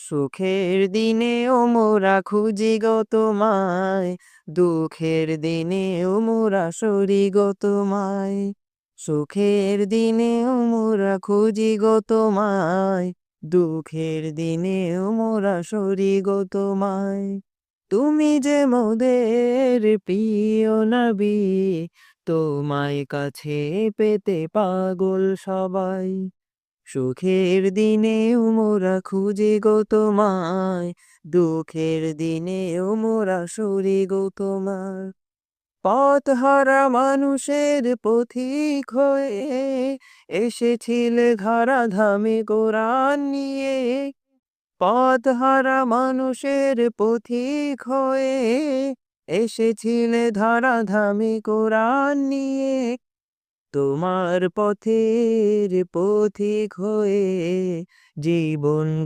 সুখের দিনেও মোরা খুঁজি গো তোমায়, দুঃখের দিনেও মোরা সরি গো তোমায়। সুখের দিনেও মোরা খুঁজি গো তোমায়, দুঃখের দিনেও মোরা সরি গো তোমায়। তুমি যে মোদের প্রিয় নবী, তোমায় কাছে পেতে পাগল সবাই। সুখের দিনেও মোরা খুঁজি গো তোমায়, দুঃখের দিনেও মোরা সরি গো তোমার। পথহারা মানুষের পথিক হয়ে এসেছিলে ধরাধামে কোরআন নিয়ে। পথহারা মানুষের পথিক হয়ে এসেছিলে ধরাধামে কোরআন নিয়ে। তোমার পথের পথিক হয়ে জীবন